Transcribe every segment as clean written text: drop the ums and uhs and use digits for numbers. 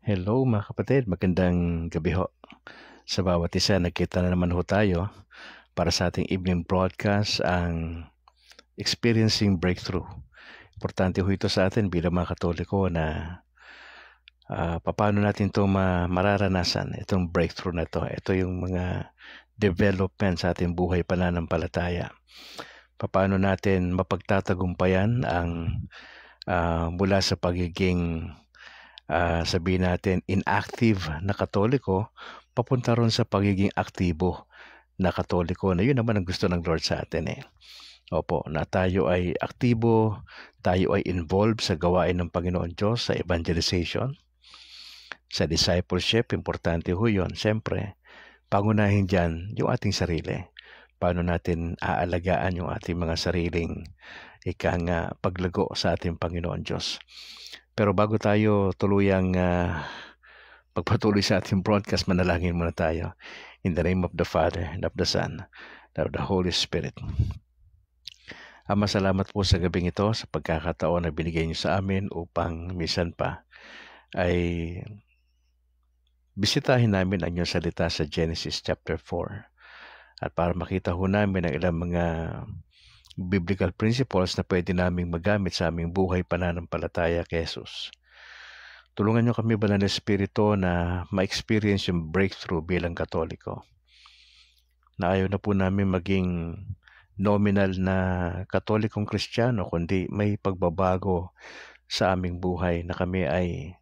Hello mga kapatid, magandang gabi ho. Sa bawat isa, nagkita na naman ho tayo para sa ating evening broadcast ang Experiencing Breakthrough. Importante ho ito sa atin bilang mga Katoliko na paano natin ito mararanasan, itong breakthrough na ito. Ito yung mga development sa ating buhay pananampalataya. Paano natin mapagtatagumpayan ang mula sa pagiging sabihin natin inactive na Katoliko papunta ron sa pagiging aktibo na Katoliko na yun naman ang gusto ng Lord sa atin eh. Opo, na tayo ay aktibo, tayo ay involved sa gawain ng Panginoon Diyos, sa evangelization, sa discipleship, importante ho yun. Siyempre, pangunahin dyan yung ating sarili. Paano natin aalagaan yung ating mga sariling paglago sa ating Panginoon Diyos. Pero bago tayo tuluyang magpatuloy sa ating broadcast, manalangin muna tayo. In the name of the Father, and of the Son, and of the Holy Spirit. Ama, salamat po sa gabing ito, sa pagkakataon na binigay niyo sa amin upang minsan pa ay bisitahin namin ang iyong salita sa Genesis chapter 4. At para makita ho namin ang ilang mga biblical principles na pwede naming magamit sa aming buhay pananampalataya kay Jesus. Tulungan niyo kami, Banal na Espiritu, na ma-experience yung breakthrough bilang Katoliko. Na ayaw na po namin maging nominal na Katolikong Kristiyano, kundi may pagbabago sa aming buhay na kami ay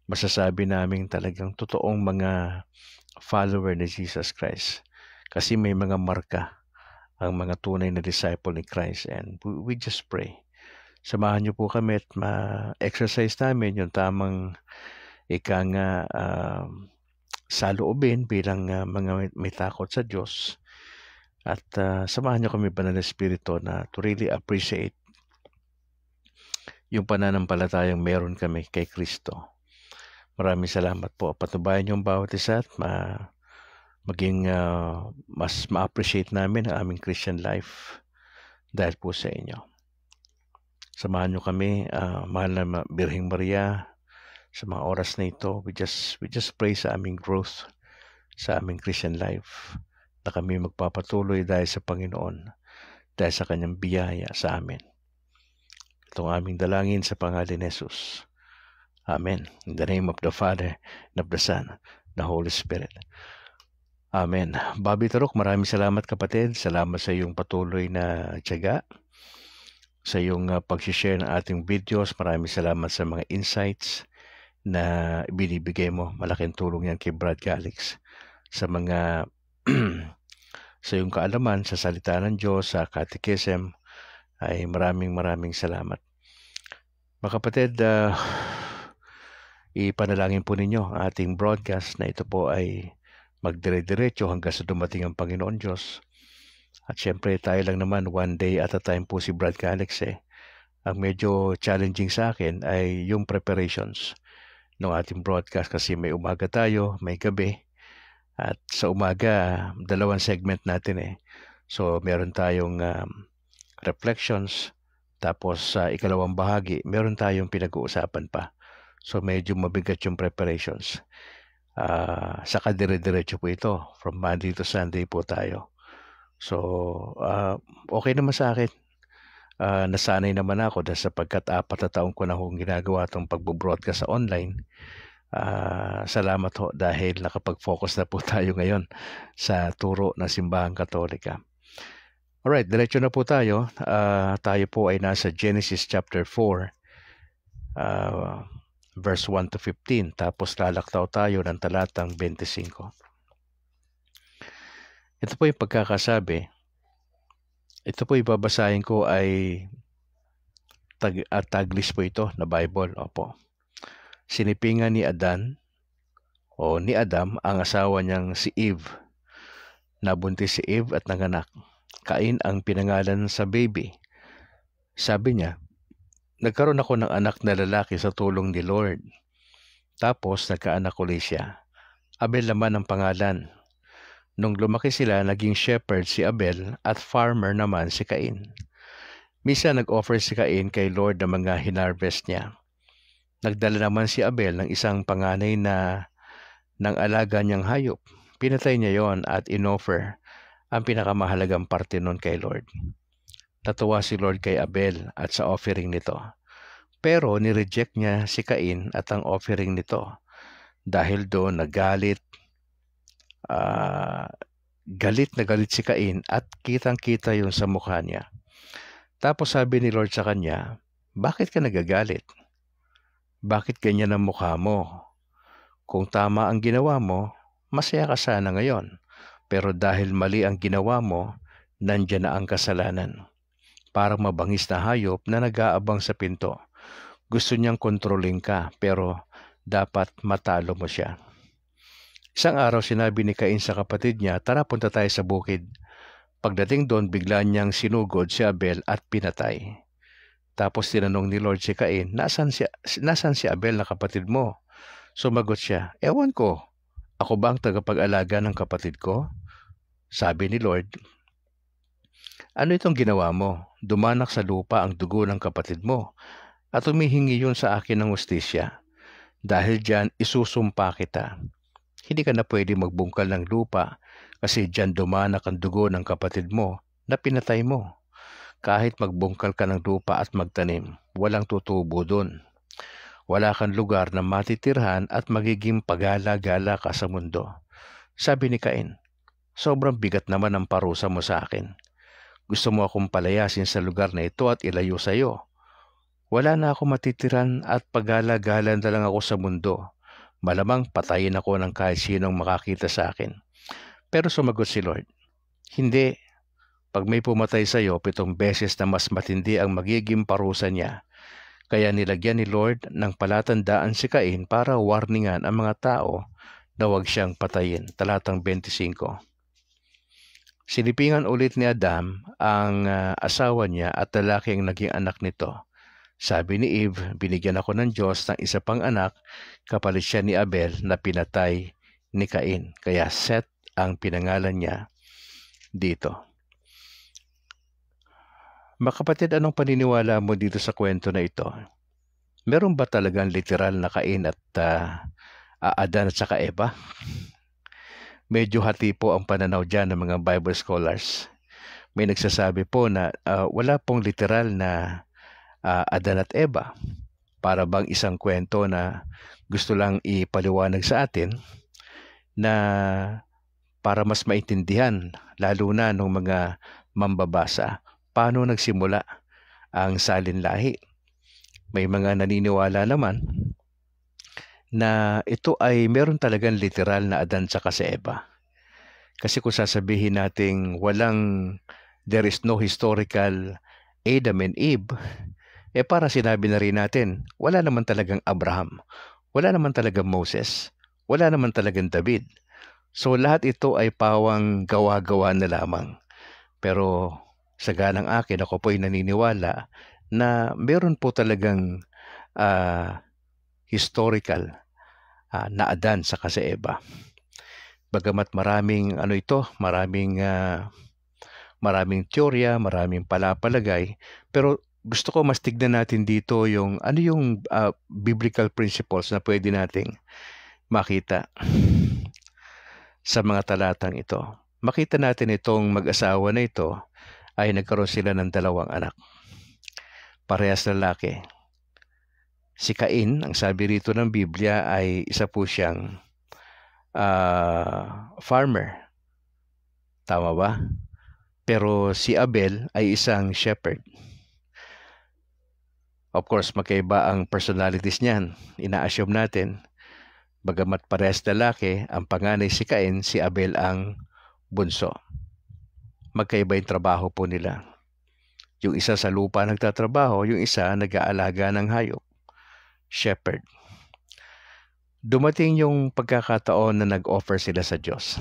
masasabi namin talagang totoong mga follower ni Jesus Christ. Kasi may mga marka ang mga tunay na disciple ni Christ, and we just pray. Samahan niyo po kami at ma-exercise namin yung tamang saloobin bilang mga may takot sa Diyos. At samahan niyo kami, Banal na Espiritu, na to really appreciate yung pananampalatayang meron kami kay Kristo. Maraming salamat po. Patubayan yung bawat isa at maging mas ma-appreciate namin ang aming Christian life dahil po sa inyo. Samahan niyo kami, mahal na Birheng Maria, sa mga oras na ito. We just pray sa aming growth, sa aming Christian life, na kami magpapatuloy dahil sa Panginoon, dahil sa kanyang biyaya sa amin. Itong aming dalangin sa pangalan ni Jesus. Amen. In the name of the Father, and of the Son, and the Holy Spirit. Amen. Bobby Tarok, maraming salamat kapatid. Salamat sa iyong patuloy na tiyaga, sa iyong pag-share ng ating videos. Maraming salamat sa mga insights na binibigay mo. Malaking tulong yan kay Brad Calix sa mga sa iyong kaalaman sa salita ng Diyos, sa catechism. Ay maraming salamat. Mga kapatid, ipanalangin po ninyo ang ating broadcast na ito po ay magdire-diretso hanggang sa dumating ang Panginoon Diyos. At syempre tayo lang naman, one day at a time po si Brad Calix eh. Ang medyo challenging sa akin ay yung preparations ng ating broadcast kasi may umaga tayo, may gabi. At sa umaga, dalawang segment natin eh. So meron tayong reflections, tapos sa ikalawang bahagi, meron tayong pinag-uusapan pa. So medyo mabigat yung preparations. Saka dire-diretso po ito. From Monday to Sunday po tayo. So, okay naman sa akin. Nasanay naman ako dahil sapagkat 4 na taon ko na akong ginagawa itong pagbo-broadcast sa online. Salamat ho dahil nakapag-focus na po tayo ngayon sa turo ng Simbahang Katolika. Alright, diretso na po tayo. Tayo po ay nasa Genesis chapter 4, verse 1 to 15. Tapos lalaktaw tayo ng talatang 25. Ito po yung pagkakasabi. Ito po ibabasahin ko ay taglis po ito na Bible. Opo. Sinipingan ni Adam ang asawa niyang si Eve. Nabuntis si Eve at nanganak. Cain ang pinangalan sa baby. Sabi niya, nagkaroon ako ng anak na lalaki sa tulong ni Lord. Tapos nagkaanak ulit siya. Abel naman ang pangalan. Nung lumaki sila, naging shepherd si Abel at farmer naman si Cain. Misa nag-offer si Cain kay Lord ng mga hinarvest niya. Nagdala naman si Abel ng isang panganay ng alaga niyang hayop. Pinatay niya yon at inoffer ang pinakamahalagang parte nun kay Lord. Natuwa si Lord kay Abel at sa offering nito. Pero nireject niya si Cain at ang offering nito. Dahil doon nagalit, galit na galit si Cain at kitang-kita yun sa mukha niya. Tapos sabi ni Lord sa kanya, bakit ka nagagalit? Bakit ganyan ang mukha mo? Kung tama ang ginawa mo, masaya ka sana ngayon. Pero dahil mali ang ginawa mo, nandyan na ang kasalanan. Parang mabangis na hayop na nag-aabang sa pinto. Gusto niyang kontrolin ka, pero dapat matalo mo siya. Isang araw sinabi ni Cain sa kapatid niya, tara punta tayo sa bukid. Pagdating doon, bigla niyang sinugod si Abel at pinatay. Tapos tinanong ni Lord si Cain, nasan si Abel na kapatid mo? Sumagot siya, ewan ko, ako ba ang tagapag-alaga ng kapatid ko? Sabi ni Lord, ano itong ginawa mo? Dumanak sa lupa ang dugo ng kapatid mo at humihingi yun sa akin ng hustisya. Dahil dyan, isusumpa kita. Hindi ka na pwede magbungkal ng lupa kasi dyan dumanak ang dugo ng kapatid mo na pinatay mo. Kahit magbungkal ka ng lupa at magtanim, walang tutubo dun. Wala kang lugar na matitirhan at magiging pagala-gala ka sa mundo. Sabi ni Cain, sobrang bigat naman ang parusa mo sa akin. Gusto mo akong palayasin sa lugar na ito at ilayo sa iyo. Wala na ako matitiran at pagala-gala na lang ako sa mundo. Malamang patayin ako ng kahit sinong makakita sa akin. Pero sumagot si Lord, hindi. Pag may pumatay sa iyo, 7 beses na mas matindi ang magiging parusa niya. Kaya nilagyan ni Lord ng palatandaan si Cain para warningan ang mga tao na huwag siyang patayin. Talatang 25. Sinipingan ulit ni Adam ang asawa niya at lalaki ang naging anak nito. Sabi ni Eve, binigyan ako ng Diyos ng isa pang anak, kapalit siya ni Abel na pinatay ni Cain. Kaya Seth ang pinangalan niya dito. Mga kapatid, anong paniniwala mo dito sa kwento na ito? Meron ba talagang literal na Cain at Adan at saka Eva? Medyo hati po ang pananaw dyan ng mga Bible scholars. May nagsasabi po na wala pong literal na Adan at Eva. Para bang isang kwento na gusto lang ipaliwanag sa atin na para mas maintindihan, lalo na ng mga mambabasa, paano nagsimula ang salinlahi. May mga naniniwala naman na ito ay meron talagang literal na Adan tsaka si Eva. Kasi kung sasabihin nating there is no historical Adam and Eve, para sinabi na rin natin, wala naman talagang Abraham, wala naman talagang Moses, wala naman talagang David. So lahat ito ay pawang gawa-gawa na lamang. Pero sa ganang akin, ako po ay naniniwala na meron po talagang historical na Adan sa si Eva. Bagamat maraming maraming teorya, maraming palapalagay, pero gusto ko mas tignan natin dito yung biblical principles na pwede nating makita sa mga talatang ito. Makita natin itong mag-asawa na ito ay nagkaroon sila ng 2 anak. Parehas lalaki. Si Cain, ang sabi rito ng Biblia, ay isa po siyang farmer. Tama ba? Pero si Abel ay isang shepherd. Of course, magkaiba ang personalities niyan. Ina-assume natin, bagamat parehas lalaki, ang panganay si Cain, si Abel ang bunso. Magkaiba yung trabaho po nila. Yung isa sa lupa nagtatrabaho, yung isa nag-aalaga ng hayop. Shepherd. Dumating yung pagkakataon na nag-offer sila sa Diyos.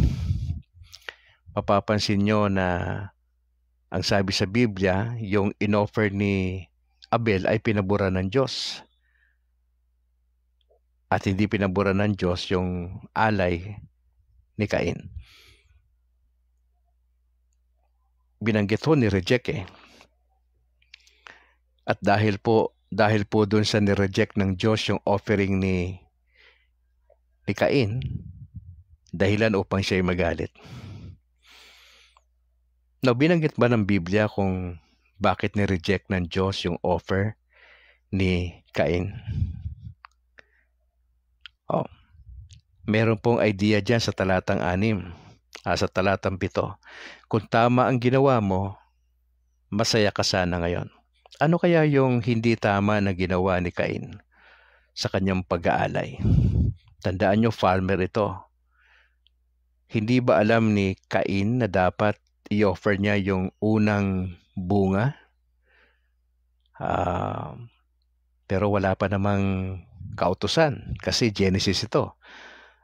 Mapapansin nyo na ang sabi sa Biblia, yung in-offer ni Abel ay pinabura ng Diyos. At hindi pinabura ng Diyos yung alay ni Cain. Binanggit ho ni reject . At dahil po dahil po doon sa nireject ng Diyos yung offering ni Cain, dahilan upang siya'y magalit. Now, binanggit ba ng Biblia kung bakit nireject ng Diyos yung offer ni Cain? Meron pong idea dyan sa talatang 6, sa talatang 7. Kung tama ang ginawa mo, masaya ka sana ngayon. Ano kaya yung hindi tama na ginawa ni Cain sa kanyang pag-aalay? Tandaan nyo, farmer ito. Hindi ba alam ni Cain na dapat i-offer niya yung unang bunga? Pero wala pa namang kautusan kasi Genesis ito.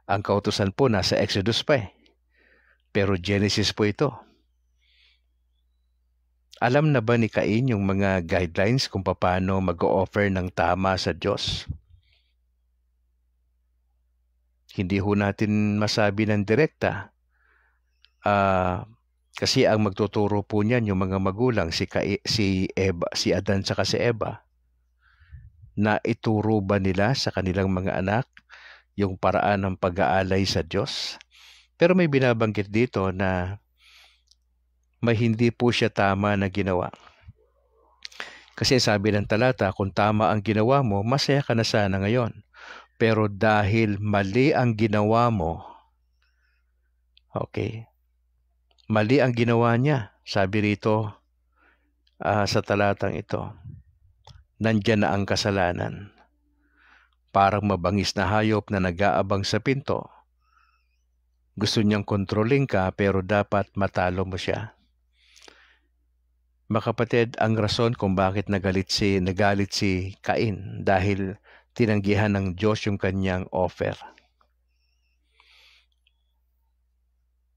Ang kautusan po nasa Exodus pa eh. Pero Genesis po ito. Alam na ba ni Cain yung mga guidelines kung paano mag-o-offer ng tama sa Diyos? Hindi ho natin masabi ng direkta. Kasi ang magtuturo po niyan yung mga magulang, si Adan saka si Eva. Na ituro ba nila sa kanilang mga anak yung paraan ng pag-aalay sa Diyos? Pero may binabanggit dito na may hindi po siya tama na ginawa. Kasi sabi ng talata, kung tama ang ginawa mo, masaya ka na sana ngayon. Pero dahil mali ang ginawa mo, mali ang ginawa niya. Sabi rito sa talatang ito, nandyan na ang kasalanan. Parang mabangis na hayop na nag-aabang sa pinto. Gusto niyang kontrolin ka pero dapat matalo mo siya. Mga kapatid, ang rason kung bakit nagalit si Cain dahil tinanggihan ng Diyos yung kanyang offer.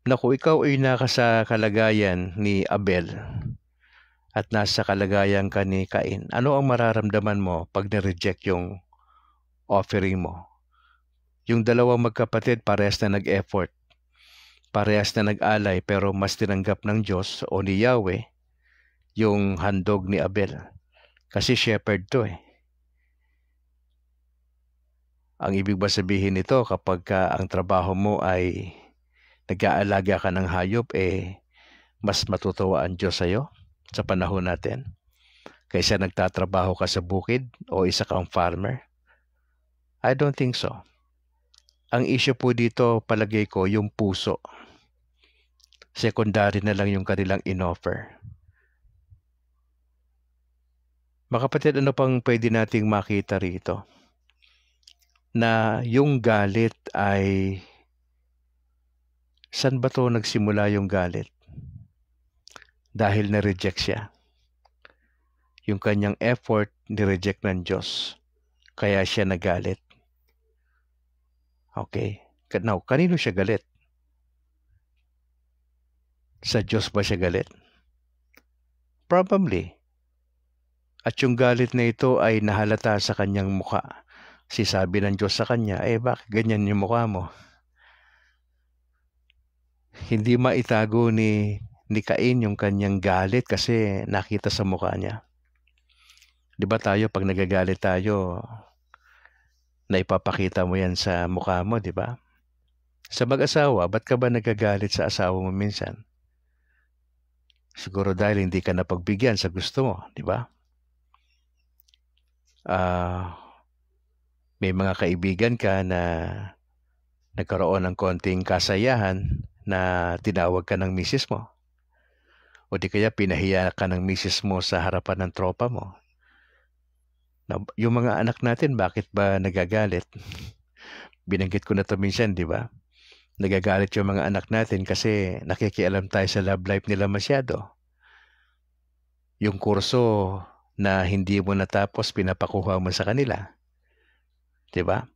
Naku, ikaw ay nasa kalagayan ni Abel at nasa kalagayan ka ni Cain. Ano ang mararamdaman mo pag na-reject yung offering mo? Yung dalawang magkapatid parehas na nag-effort, parehas na nag-alay, pero mas tinanggap ng Diyos o ni Yahweh yung handog ni Abel. Kasi shepherd to eh. Ang ibig ba sabihin nito, kapag ang trabaho mo ay nag-aalaga ka ng hayop, mas matutuwa ang Diyos sa'yo sa panahon natin kaysa nagtatrabaho ka sa bukid o isa kang farmer? I don't think so. Ang issue po dito, palagay ko, yung puso. Secondary na lang yung kanilang in-offer. Mga kapatid, ano pang pwede nating makita rito? Na yung galit ay, saan ba to nagsimula yung galit? Dahil na-reject siya. Yung kanyang effort, ni-reject ng Diyos. Kaya siya nagalit. Okay. Now, kanino siya galit? Sa Diyos ba siya galit? Probably. At yung galit na ito ay nahalata sa kanyang mukha. Sabi ng Diyos sa kanya, bakit ganyan yung mukha mo? Hindi maitago ni Cain yung kanyang galit kasi nakita sa mukha niya. Di ba tayo, pag nagagalit tayo, naipapakita mo yan sa mukha mo, di ba? Sa mag-asawa, ba't ka ba nagagalit sa asawa mo minsan? Siguro dahil hindi ka napagbigyan sa gusto mo, di ba? May mga kaibigan ka na nagkaroon ng konting kasayahan na tinawag ka ng misis mo. O di kaya pinahiya ka ng misis mo sa harapan ng tropa mo. Yung mga anak natin, bakit ba nagagalit? Binanggit ko na ito minsan, di ba? Nagagalit yung mga anak natin kasi nakikialam tayo sa love life nila masyado. Yung kurso na hindi mo natapos, pinapakuha mo sa kanila. Di ba?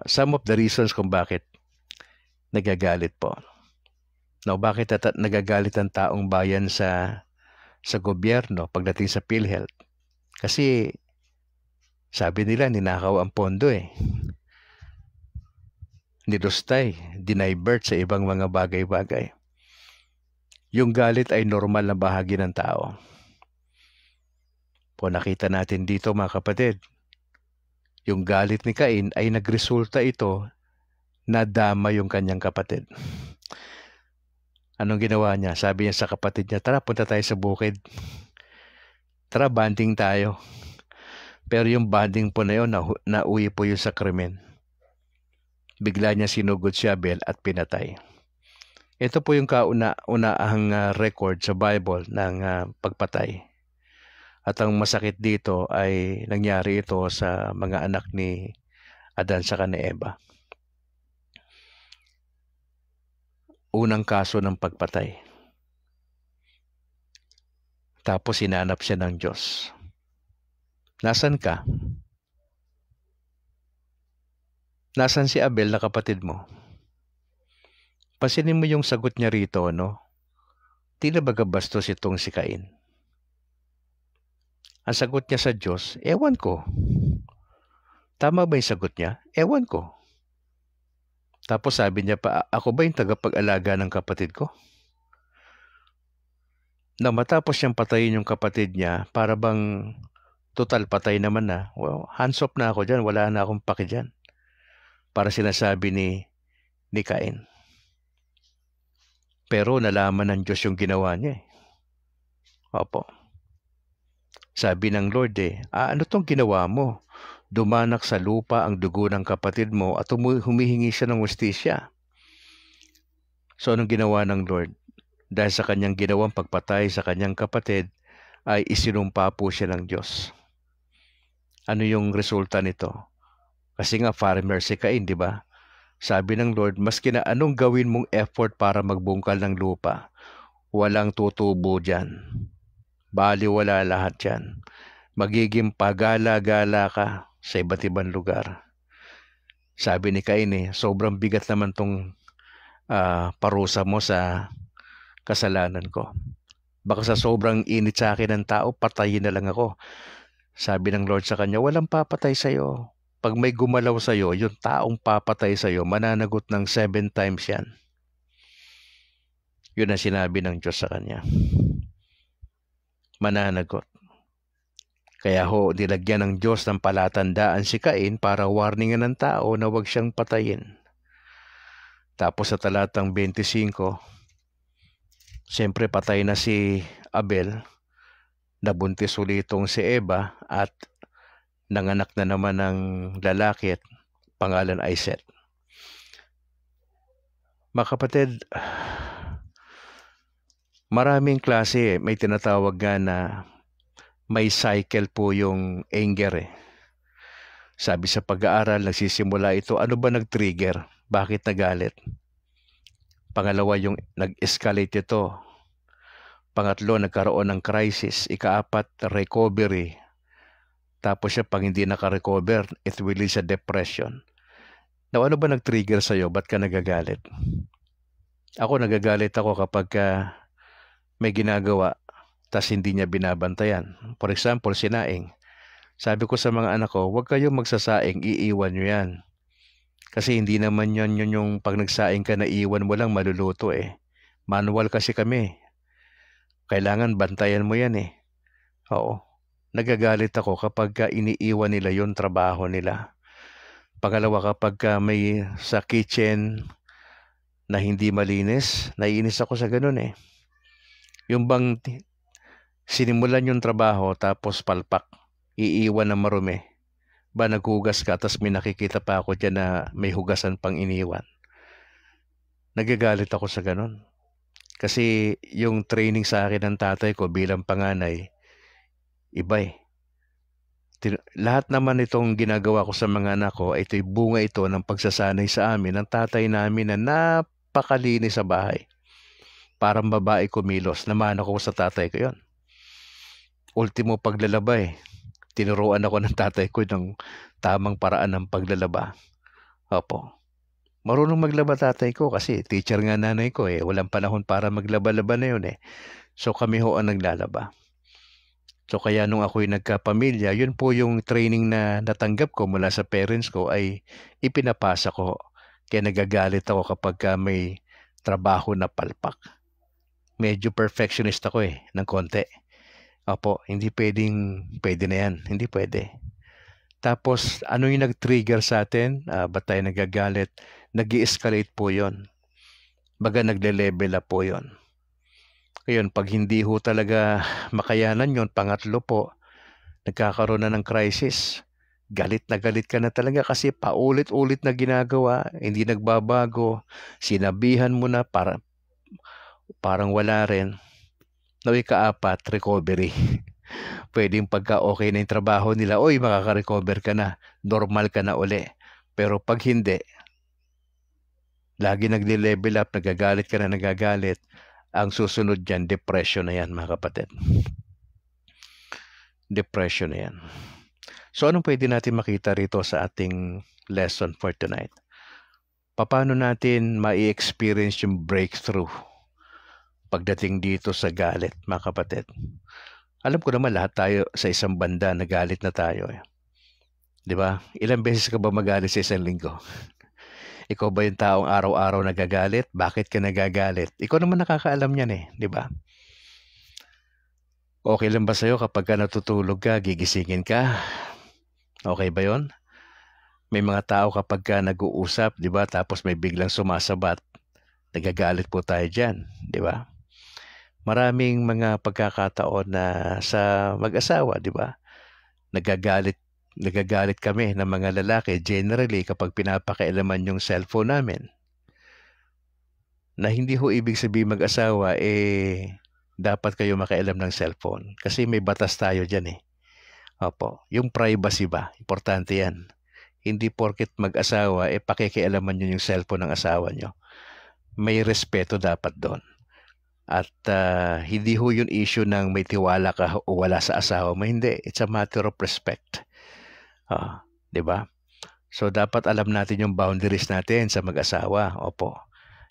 Some of the reasons kung bakit nagagalit po. Now, bakit nagagalit ang taong bayan sa gobyerno pagdating sa PhilHealth? Kasi sabi nila, ninakaw ang pondo eh. Nilustay, dinivert sa ibang mga bagay-bagay. Yung galit ay normal na bahagi ng tao. Po nakita natin dito mga kapatid, yung galit ni Cain ay nagresulta ito na dama yung kanyang kapatid. Anong ginawa niya? Sabi niya sa kapatid niya, tara punta tayo sa bukid. Tara banding tayo. Pero yung banding po na yun, nauwi po yung sa krimen. Bigla niya sinugod si Abel at pinatay. Ito po yung kauna-unahang record sa Bible ng pagpatay. At ang masakit dito ay nangyari ito sa mga anak ni Adan sa ni Eva. Unang kaso ng pagpatay. Tapos hinanap siya ng Diyos. Nasaan ka? Nasaan si Abel na kapatid mo? Pasinin mo yung sagot niya rito, no? Tila baga bastos itong si Cain. Ang sagot niya sa Diyos, ewan ko. Tama ba yung sagot niya? Ewan ko. Tapos sabi niya pa, ako ba yung tagapag-alaga ng kapatid ko? Na matapos siyang patayin yung kapatid niya, para bang total patay naman na. Well, hands off na ako dyan, wala na akong paki dyan. Para sinasabi ni Cain. Pero nalaman ng Diyos yung ginawa niya. Opo. Sabi ng Lord ano tong ginawa mo? Dumanak sa lupa ang dugo ng kapatid mo at humihingi siya ng hustisya. So anong ginawa ng Lord? Dahil sa kanyang ginawang pagpatay sa kanyang kapatid, ay isinumpa po siya ng Diyos. Ano yung resulta nito? Kasi nga farmer si Cain, di ba? Sabi ng Lord, maski na anong gawin mong effort para magbungkal ng lupa, walang tutubo dyan. Baliwala lahat dyan. Magiging pagala-gala ka sa iba't ibang lugar. Sabi ni Cain sobrang bigat naman tong parusa mo sa kasalanan ko. Baka sa sobrang init sa akin ng tao, patayin na lang ako. Sabi ng Lord sa kanya, walang papatay sa'yo. Pag may gumalaw sa'yo, yung taong papatay sa'yo, mananagot ng 7 times yan. Yun ang sinabi ng Diyos sa kanya. Mananagot. Kaya nilagyan ng Diyos ng palatandaan si Cain para warningan ng tao na huwag siyang patayin. Tapos sa talatang 25, siyempre patay na si Abel, nabuntis ulitong si Eva at nanganak na naman ng lalaki at pangalan ay Seth. Mga kapatid, maraming klase may tinatawag nga na may cycle po yung anger Sabi sa pag-aaral, nagsisimula ito, ano ba nag-trigger? Bakit nagalit? Pangalawa, yung nag-escalate ito. Pangatlo, nagkaroon ng crisis. Ika-apat, recovery. Tapos siya, pag hindi naka-recover, it will lead sa depression. Now, ano ba nag-trigger sa'yo? Ba't ka nagagalit? Ako, nagagalit ako kapag may ginagawa, tas hindi niya binabantayan. For example, sinaing. Sabi ko sa mga anak ko, huwag kayong magsasaing, iiwan nyo yan. Kasi hindi naman yan yung pag nagsaing ka na iwan mo lang maluluto Manual kasi kami. Kailangan bantayan mo yan Oo. Nagagalit ako kapag iniiwan nila yung trabaho nila. Pangalawa, kapag may sa kitchen na hindi malinis, naiinis ako sa ganun Yung bang sinimulan yung trabaho tapos palpak, iiwan na marumi. Ba naghugas ka tapos may nakikita pa ako dyan na may hugasan pang iniwan. Nagagalit ako sa ganun. Kasi yung training sa akin ng tatay ko bilang panganay, iba Lahat naman itong ginagawa ko sa mga anak ko, ito'y bunga ito ng pagsasanay sa amin ng tatay namin na napakalinis sa bahay. Parang babae kumilos. Namana ko sa tatay ko yun. Ultimo paglalaba tinuruan ako ng tatay ko ng tamang paraan ng paglalaba. Opo. Marunong maglaba tatay ko kasi teacher nga nanay ko Walang panahon para maglaba-laba na yun So kami ang naglalaba. So kaya nung ako'y nagkapamilya, yun po yung training na natanggap ko mula sa parents ko ay ipinapasa ko. Kaya nagagalit ako kapag may trabaho na palpak. Medyo perfectionist ako ng konti. Opo, hindi pwede na yan. Hindi pwede. Tapos, ano yung nag-trigger sa atin? Ba't tayo nagagalit? Nag-i-escalate po yon. Baga nagle-level up po yon. Ngayon, pag hindi ho talaga makayanan yon, pangatlo po, nagkakaroon na ng crisis. Galit na galit ka na talaga kasi paulit-ulit na ginagawa, hindi nagbabago, sinabihan mo na parang wala rin. No, ikaapat, recovery. Pwedeng pagka okay na yung trabaho nila, oy, makaka-recover ka na, normal ka na uli. Pero pag hindi, lagi nagle-level up, nagagalit ka na nagagalit, ang susunod dyan, depression na yan, mga kapatid. Depression na yan. So, anong pwede natin makita rito sa ating lesson for tonight? Paano natin ma-experience yung breakthrough pagdating dito sa galit, mga kapatid? Alam ko naman lahat tayo sa isang banda nagalit na tayo. Di ba? Ilang beses ka ba magalit sa isang linggo? Ikaw ba yung taong araw-araw nagagalit? Bakit ka nagagalit? Ikaw naman nakakaalam yan eh, di ba? Okay lang ba sa'yo kapag ka natutulog ka, gigisingin ka? Okay ba yon? May mga tao kapag ka nag-uusap, di ba? Tapos may biglang sumasabat, nagagalit po tayo dyan, di ba? Maraming mga pagkakataon na sa mag-asawa, di ba? Nagagalit kami ng mga lalaki generally kapag pinapakailaman yung cellphone namin. Na hindi ho ibig sabihin mag-asawa, dapat kayo makialam ng cellphone. Kasi may batas tayo dyan eh. Opo, yung privacy ba? Importante yan. Hindi porket mag-asawa, pakikialaman nyo yung cellphone ng asawa nyo. May respeto dapat doon. At hindi ho yung issue ng may tiwala ka o wala sa asawa mo. Hindi. It's a matter of respect. Di ba? So, dapat alam natin yung boundaries natin sa mag-asawa. Opo.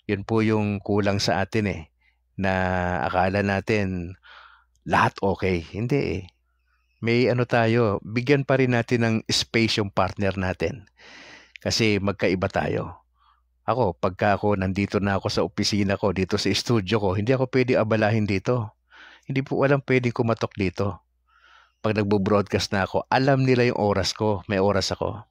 Yun po yung kulang sa atin eh. Na akala natin lahat okay. Hindi eh. May ano tayo, bigyan pa rin natin ng space yung partner natin. Kasi magkaiba tayo. Ako, pagka ako nandito na ako sa opisina ko, dito sa studio ko, hindi ako pwede abalahin dito. Hindi po walang pwedeng kumatok dito. Pag nagbo-broadcast na ako, alam nila yung oras ko. May oras ako.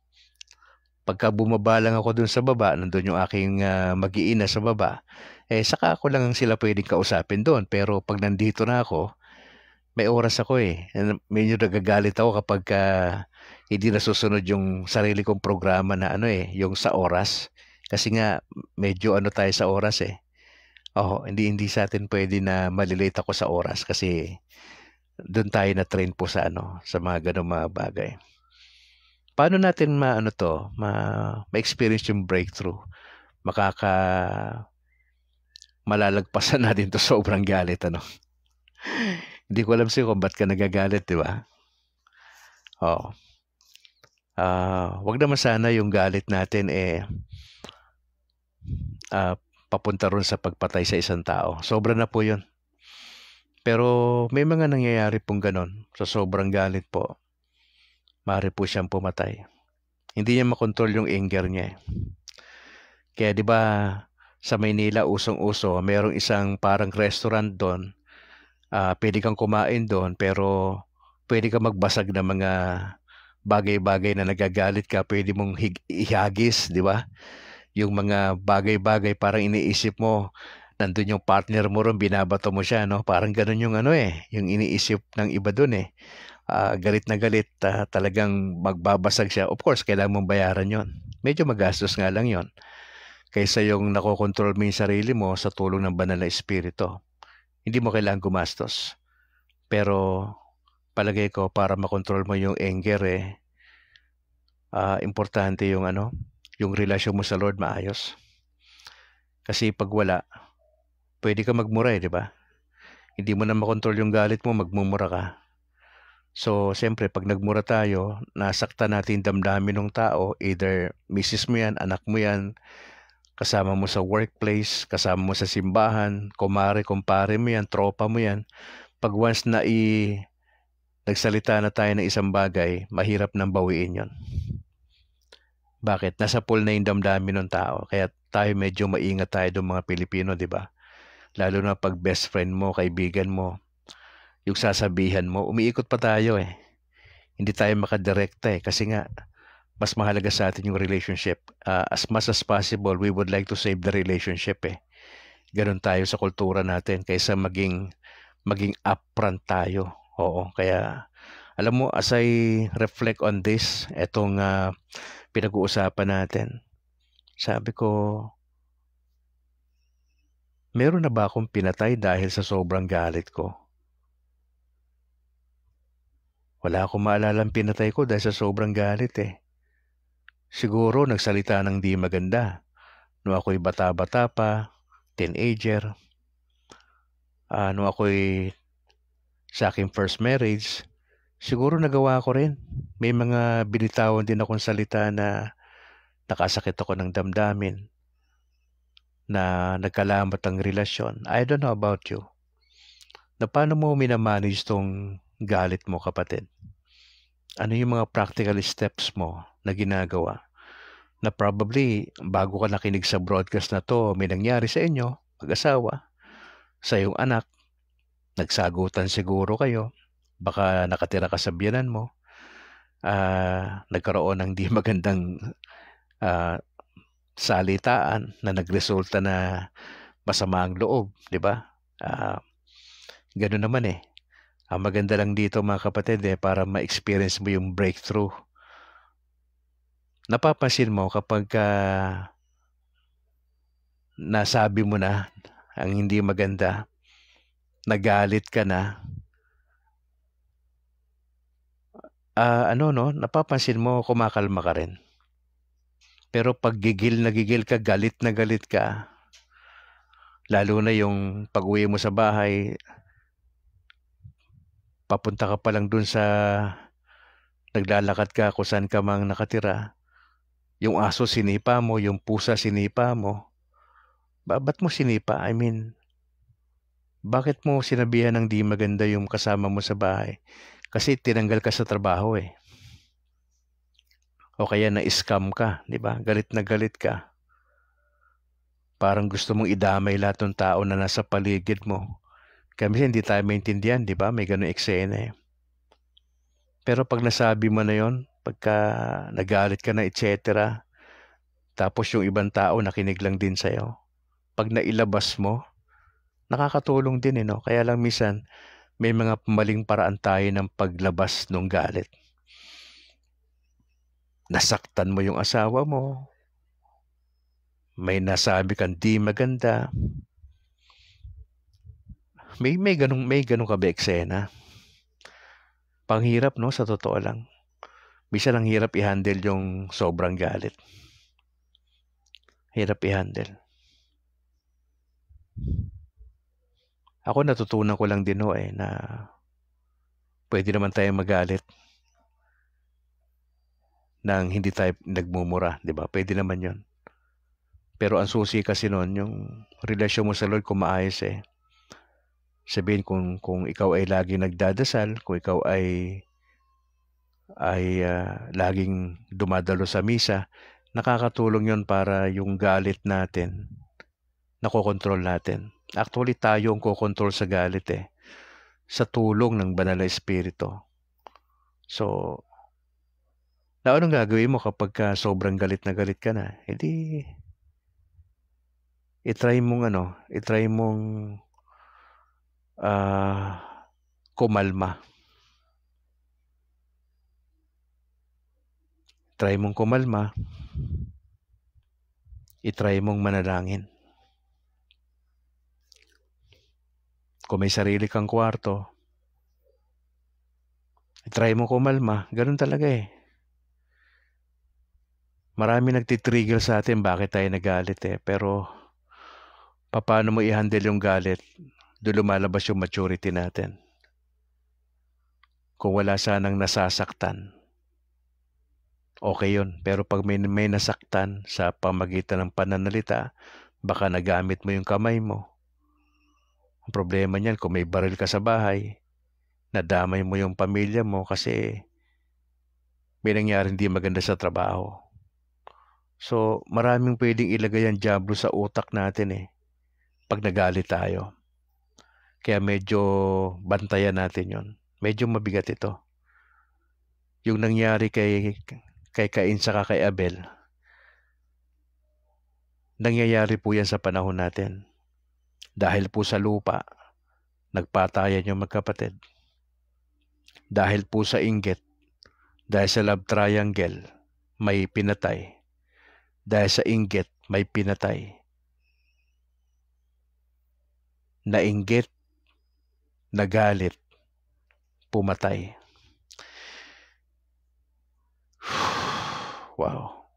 Pagka bumaba lang ako dun sa baba, nandun yung aking mag-iina sa baba, saka ako lang sila pwedeng kausapin doon. Pero pag nandito na ako, may oras ako eh. Medyo nagagalit ako kapag hindi nasusunod yung sarili kong programa na yung sa oras. Kasi nga, medyo tayo sa oras eh. Hindi sa atin pwede na malilate ako sa oras kasi doon tayo na train po sa sa mga ganung mga bagay. Paano natin ma-experience yung breakthrough? Malalagpasan natin to sobrang galit, Hindi ko alam sa'yo kung ba't ka nagagalit, di ba? Wag naman sana yung galit natin papunta ron sa pagpatay sa isang tao. Sobra na po yun. Pero may mga nangyayari pong ganon. Sa sobrang galit po, maaari po siyang pumatay. Hindi niya makontrol yung anger niya. Kaya di ba sa Maynila usong-uso, mayroong isang parang restaurant doon. Pwede kang kumain doon pero pwede kang magbasag ng mga bagay-bagay na nagagalit ka. Pwede mong ihagis, di ba? Yung mga bagay-bagay parang iniisip mo, nandun yung partner mo ron, binabato mo siya, no? Parang ganun yung yung iniisip ng iba dun eh. Galit na galit, talagang magbabasag siya. Of course, kailangan mong bayaran yon. Medyo magastos nga lang yon. Kaysa yung nakokontrol mo yung sarili mo sa tulong ng banal na espiritu. Hindi mo kailangan gumastos. Pero palagay ko para makontrol mo yung anger importante yung yung relasyon mo sa Lord maayos. Kasi pag wala, pwede ka magmura di ba? Hindi mo na makontrol yung galit mo, magmumura ka. So, siyempre, pag nagmura tayo, nasaktan natin damdamin ng tao, either misis mo yan, anak mo yan, kasama mo sa workplace, kasama mo sa simbahan, kumpare mo yan, tropa mo yan. Pag once na nagsalita na tayo ng isang bagay, mahirap nang bawiin yon. Bakit? Nasa pool na yung damdamin ng tao. Kaya tayo medyo maingat tayo doon mga Pilipino, di ba? Lalo na pag best friend mo, kaibigan mo, yung sasabihan mo, umiikot pa tayo eh. Hindi tayo makadirekta eh. Kasi nga, mas mahalaga sa atin yung relationship. As much as possible, we would like to save the relationship eh. Ganun tayo sa kultura natin kaysa maging upfront tayo. Oo, kaya alam mo, as I reflect on this, etong pinag-uusapan natin, sabi ko, meron na ba akong pinatay dahil sa sobrang galit ko? Wala akong maalalang pinatay ko dahil sa sobrang galit eh. Siguro nagsalita ng di maganda. Nung ako'y bata-bata pa, teenager, nung ako'y sa aking first marriage, siguro nagawa ko rin. May mga binitawan din akong salita na nakasakit ako ng damdamin, na nagkalamat ang relasyon. I don't know about you. Na paano mo minamanage tong galit mo, kapatid? Ano yung mga practical steps mo na ginagawa? Na probably, bago ka nakinig sa broadcast na to, may nangyari sa inyo, mag-asawa, sa iyong anak, nagsagutan siguro kayo, baka nakatira ka sa biyanan mo, nagkaroon ng di magandang salitaan na nagresulta na masama ang loob, di ba? Ganun naman eh. Ang maganda lang dito mga kapatid para ma-experience mo yung breakthrough. Napapansin mo kapag nasabi mo na ang hindi maganda, nagalit ka na, napapansin mo kumakalma ka rin. Pero pag gigil ka, galit na galit ka, lalo na yung pag-uwi mo sa bahay, papunta ka pa lang dun sa naglalakad ka kung saan ka mang nakatira, yung aso sinipa mo, yung pusa sinipa mo, ba't mo sinipa? I mean, bakit mo sinabihan ng di maganda yung kasama mo sa bahay? Kasi tinanggal ka sa trabaho eh. O kaya na-scam ka, di ba? Galit na galit ka. Parang gusto mong idamay lahat ng tao na nasa paligid mo. Kaya hindi tayo maintindihan, di ba? May ganun eksena eh. Pero pag nasabi mo na yon, pagka nagalit ka na, etc., tapos yung ibang tao nakinig lang din sa'yo, pag nailabas mo, nakakatulong din no? Kaya lang minsan, may mga maling paraan tayo ng paglabas ng galit. Nasaktan mo yung asawa mo, may nasabi kang di maganda, may ganun ka ba eksena? Panghirap no, sa totoo lang. Bisa lang hirap i-handle yung sobrang galit. Hirap i-handle. Ako natutunan ko lang din na pwede naman tayo magalit nang hindi tayo nagmumura, di ba? Pwede naman yon. Pero ang susi kasi noon, yung relasyon mo sa Lord kung maayos eh. Sabihin kung ikaw ay laging nagdadasal, kung ikaw ay laging dumadalo sa misa, nakakatulong yon para yung galit natin, nakokontrol natin. Actually, tayo ang kokontrol sa galit eh. Sa tulong ng Banal na Espiritu. So, anong gagawin mo kapag sobrang galit na galit ka na? Hindi, itry mong kumalma. Try mong kumalma. I-try mong manalangin. Kung may sarili kang kwarto, i-try mong kumalma. Ganun talaga eh. Marami nagtitrigger sa atin bakit tayo nagalit eh. Pero, paano mo i-handle yung galit? Doon lumalabas yung maturity natin. Kung wala sanang nasasaktan, okay yun. Pero pag may nasaktan sa pamagitan ng pananalita, baka nagamit mo yung kamay mo. Ang problema niyan, kung may baril ka sa bahay, nadamay mo yung pamilya mo kasi may nangyari hindi maganda sa trabaho. So, maraming pwedeng ilagay ang diablo sa utak natin pag nagalit tayo. Kaya medyo bantayan natin yon. Medyo mabigat ito. Yung nangyari kay Cain saka kay Abel, nangyayari po yan sa panahon natin. Dahil po sa lupa, nagpatayan yung magkapatid. Dahil po sa inggit, dahil sa love triangle, may pinatay. Dahil sa inggit, may pinatay. Nainggit, nagalit, pumatay. Wow.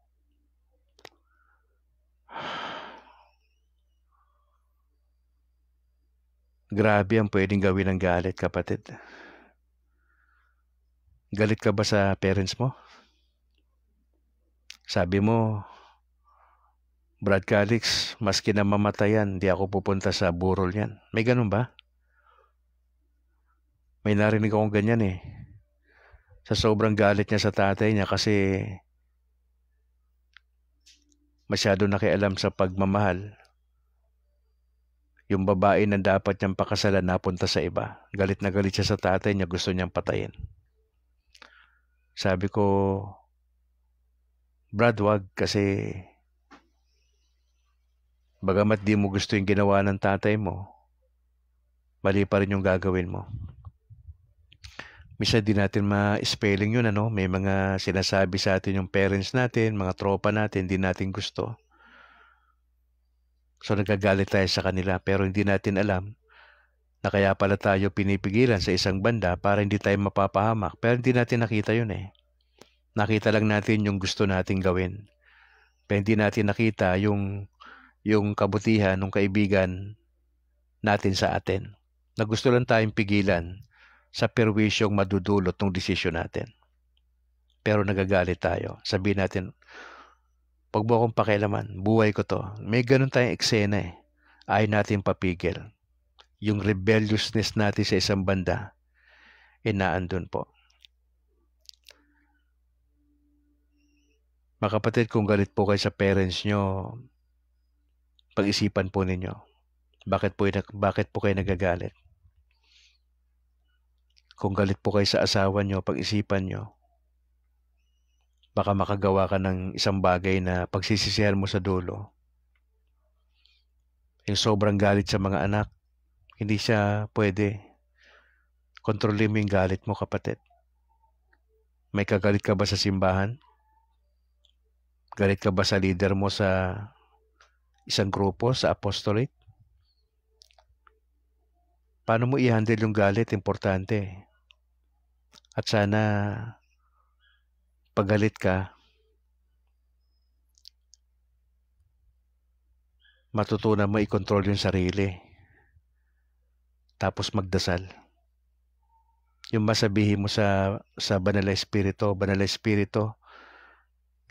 Grabe ang pwedeng gawin ng galit, kapatid. Galit ka ba sa parents mo? Sabi mo, Brad Calix, maski na mamatayan, di ako pupunta sa burol yan. May ganun ba? May narinig akong ganyan eh. Sa sobrang galit niya sa tatay niya kasi masyado nakialam sa pagmamahal. Yung babae na dapat niyang pakasalan napunta sa iba. Galit na galit siya sa tatay niya, gusto niyang patayin. Sabi ko, Brad, wag, kasi bagamat di mo gusto yung ginawa ng tatay mo, mali pa rin yung gagawin mo. Misa di natin ma-spelling yun, ano? May mga sinasabi sa atin yung parents natin, mga tropa natin, di natin gusto. So nagagalit tayo sa kanila, pero hindi natin alam na kaya pala tayo pinipigilan sa isang banda para hindi tayo mapapahamak. Pero hindi natin nakita yun eh. Nakita lang natin yung gusto nating gawin. Pero hindi natin nakita yung kabutihan ng kaibigan natin sa atin. Na gusto lang tayong pigilan sa perwisyong madudulot ng desisyon natin. Pero nagagalit tayo. Sabihin natin, pag mo akong pakialaman, buhay ko to. May ganun tayong eksena eh. Ayaw natin papigil. Yung rebelliousness natin sa isang banda, naandun po. Mga kapatid, kung galit po kayo sa parents nyo, pag-isipan po ninyo. Bakit po kayo nagagalit? Kung galit po kayo sa asawa nyo, pag-isipan nyo. Baka makagawa ka ng isang bagay na pagsisisihan mo sa dulo. Yung sobrang galit sa mga anak, hindi siya pwede. Kontrolin mo yung galit mo, kapatid. May kagalit ka ba sa simbahan? Galit ka ba sa leader mo sa isang grupo, sa apostolate? Paano mo i-handle yung galit? Importante. At sana pag galit ka, matutunan mo i-control yung sarili. Tapos magdasal. Yung masabihin mo sa Banal na Espiritu,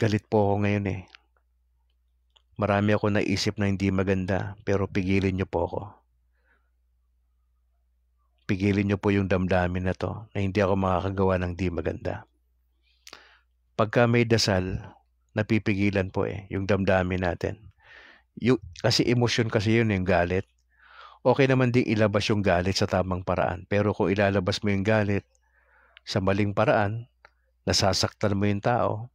galit po ako ngayon eh. Marami ako naisip na hindi maganda, pero pigilin niyo po ako. Pigilin niyo po yung damdamin na to, na hindi ako makakagawa ng di maganda. Pagka may dasal, napipigilan po eh, yung damdamin natin. Kasi emosyon kasi yun, yung galit. Okay naman din ilabas yung galit sa tamang paraan. Pero kung ilalabas mo yung galit sa maling paraan, nasasaktan mo yung tao,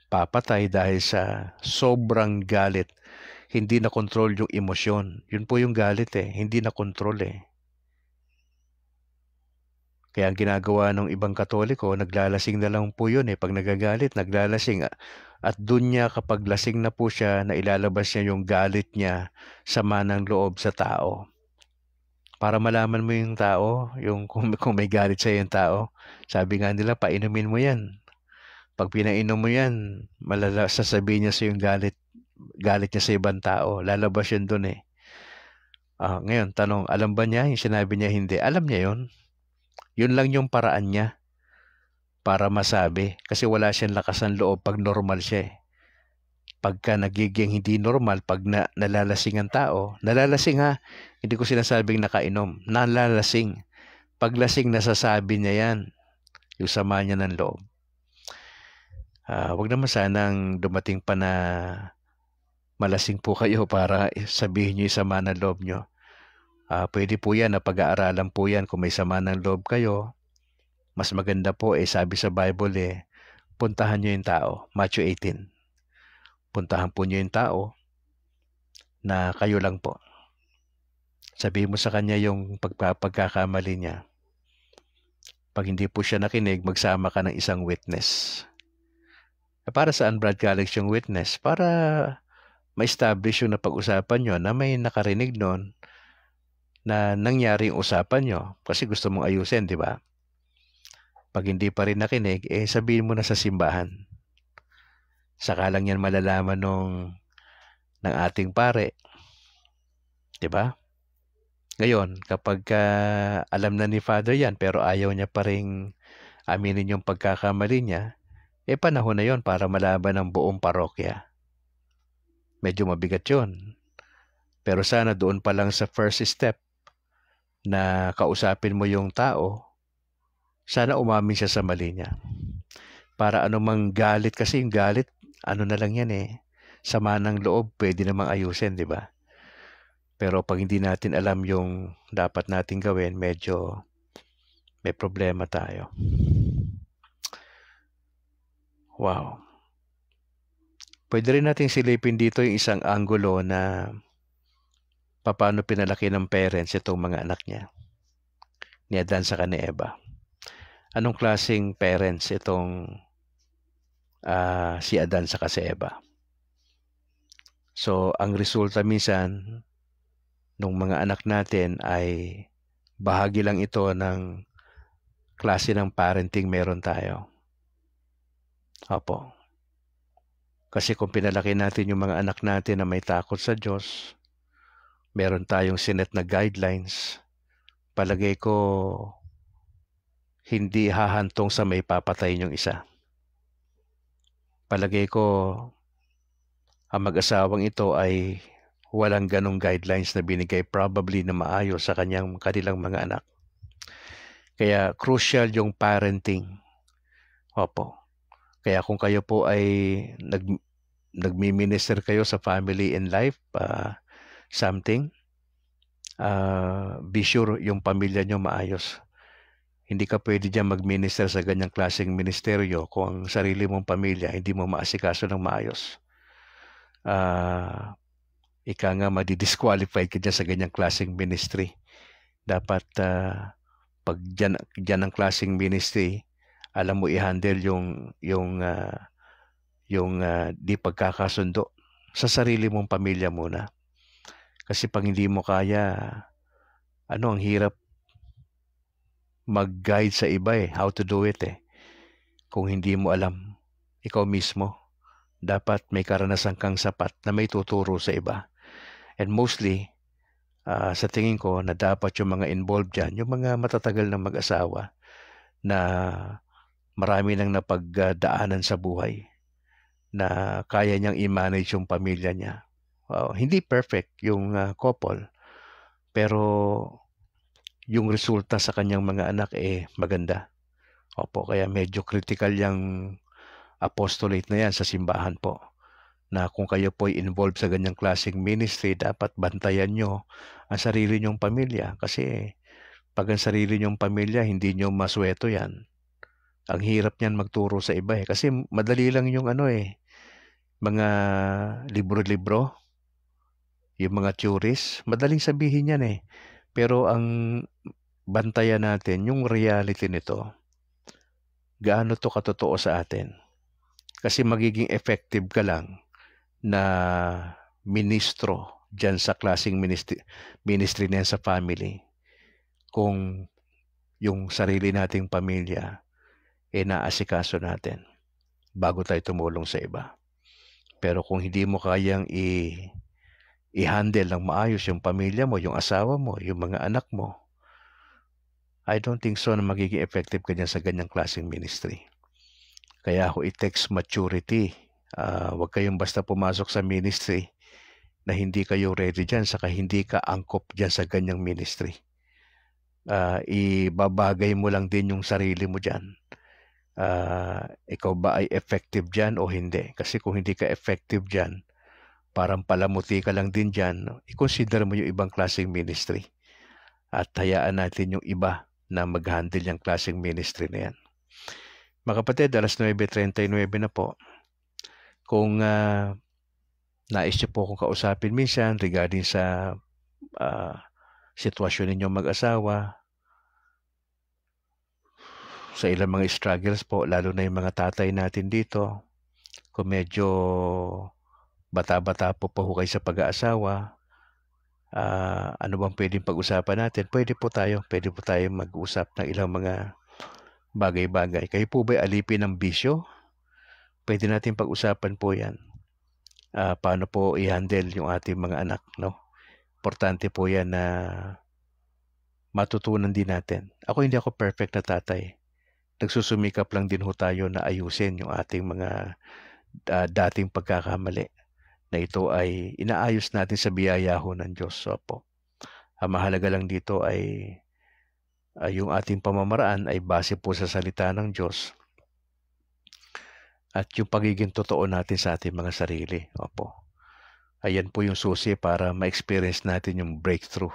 papatay dahil sa sobrang galit. Hindi na control yung emosyon. Yun po yung galit eh. Hindi na control eh. Kaya ang ginagawa ng ibang Katoliko, naglalasing na lang po yun eh. Pag nagagalit, naglalasing. At dun niya, kapag lasing na po siya, na ilalabas niya yung galit niya sa manang loob sa tao. Para malaman mo yung tao, kung may galit sa yung tao, sabi nga nila, painumin mo yan. Pag pinainom mo yan, sasabihin niya sa yung galit niya sa ibang tao. Lalabas yun dun eh. Ngayon, tanong, alam ba niya yung sinabi niya hindi? Alam niya yun. Yun lang yung paraan niya para masabi. Kasi wala siyang lakas ng loob pag normal siya eh. Pagka nagiging hindi normal, pag nalalasing ang tao, nalalasing ha, hindi ko sinasabing nakainom, nalalasing. Pag lasing, nasasabi niya yan, yung sama niya ng loob. Wag naman sanang dumating pa na malasing po kayo para sabihin niyo yung sama ng loob niyo. Pwede po yan na pag-aaralan po yan kung may sama ng loob kayo. Mas maganda po sabi sa Bible puntahan nyo yung tao. Matthew 18. Puntahan po nyo yung tao na kayo lang po. Sabihin mo sa kanya yung pagkakamali niya. Pag hindi po siya nakinig, magsama ka ng isang witness. Para saan, Brad Calix, yung witness? Para ma-establish yung napag-usapan nyo na may nakarinig nun na nangyari yung usapan nyo kasi gusto mong ayusin, di ba? Pag hindi pa rin nakinig, sabihin mo na sa simbahan. Saka lang yan malalaman ng ating pare. Di ba? Ngayon, kapag alam na ni Father yan pero ayaw niya pa rin aminin yung pagkakamali niya, panahon na yon para malaban ang buong parokya. Medyo mabigat yun. Pero sana doon pa lang sa first step na kausapin mo yung tao, sana umamin siya sa mali niya. Para anumang galit, kasi yung galit, ano na lang yan sama ng loob, pwede namang ayusin, di ba? Pero pag hindi natin alam yung dapat natin gawin, medyo may problema tayo. Wow. Pwede rin natin silipin dito yung isang anggulo na paano pinalaki ng parents itong mga anak niya. Ni Adan sa ni Eva. Anong klaseng parents itong si Adan sa si Eva? So, ang resulta minsan nung mga anak natin ay bahagi lang ito ng klase ng parenting meron tayo. Opo. Kasi kung pinalaki natin yung mga anak natin na may takot sa Diyos, meron tayong sinet na guidelines, palagay ko hindi hahantong sa may papatayin yung isa. Palagay ko ang mag-asawang ito ay walang ganong guidelines na binigay probably na maayos sa kanilang mga anak. Kaya crucial yung parenting. Opo. Kaya kung kayo po ay nagmi-minister kayo sa family and life, something, be sure yung pamilya nyo maayos. Hindi ka pwede dyan mag-minister sa ganyang klaseng ministeryo kung ang sarili mong pamilya hindi mo maasikaso ng maayos. Ika nga madi-disqualified ka dyan sa ganyang klaseng ministry. Dapat pag dyan ang klaseng ministry, alam mo i-handle yung di pagkakasundo sa sarili mong pamilya muna. Kasi pag hindi mo kaya, ang hirap mag-guide sa iba how to do it Kung hindi mo alam, ikaw mismo, dapat may karanasan kang sapat na may tuturo sa iba. And mostly, sa tingin ko na dapat yung mga involved dyan, yung mga matatagal na mag-asawa na marami nang napagdaanan sa buhay na kaya niyang i-manage yung pamilya niya. Hindi perfect yung couple, pero yung resulta sa kanyang mga anak maganda. Opo, kaya medyo critical yung apostolate na yan sa simbahan po. Na kung kayo po ay involved sa ganyang klaseng ministry, dapat bantayan nyo ang sarili nyong pamilya. Kasi pag ang sarili nyong pamilya, hindi nyo masweto yan. Ang hirap niyan magturo sa iba Kasi madali lang yung mga libro-libro, yung mga theories, madaling sabihin yan Pero ang bantayan natin, yung reality nito, gaano to katotoo sa atin. Kasi magiging effective ka lang na ministro dyan sa klaseng ministry na yan sa family kung yung sarili nating pamilya naasikaso natin bago tayo tumulong sa iba. Pero kung hindi mo kayang i-handle ng maayos yung pamilya mo, yung asawa mo, yung mga anak mo, I don't think so na magiging effective ka dyan sa ganyang klaseng ministry. Kaya it takes maturity. Huwag kayong basta pumasok sa ministry na hindi kayo ready dyan, saka hindi ka angkop dyan sa ganyang ministry. Ibabagay mo lang din yung sarili mo dyan. Ikaw ba ay effective dyan o hindi? Kasi kung hindi ka effective dyan, parang palamuti ka lang din dyan, i-consider mo yung ibang klaseng ministry. at hayaan natin yung iba na mag-handle yung klaseng ministry na yan. Mga kapatid, alas 9:39 na po. Kung nais niyo po akong kausapin minsan regarding sa sitwasyon ninyong mag-asawa, sa ilang mga struggles po, lalo na yung mga tatay natin dito, kung medyo bata-bata po kayo sa pag-aasawa, ano bang pwedeng pag-usapan natin? Pwede po tayo mag-usap ng ilang mga bagay-bagay. Kayo po ba alipin ng bisyo? Pwede natin pag-usapan po yan. Paano po i-handle yung ating mga anak, no? Importante po yan na matutunan din natin. Hindi ako perfect na tatay. Nagsusumikap lang din ho tayo na ayusin yung ating mga dating pagkakamali, na ito ay inaayos natin sa biyaya ho ng Diyos. So po, ang mahalaga lang dito ay yung ating pamamaraan ay base po sa salita ng Diyos at yung pagiging totoo natin sa ating mga sarili. Opo. Ayan po yung susi para ma-experience natin yung breakthrough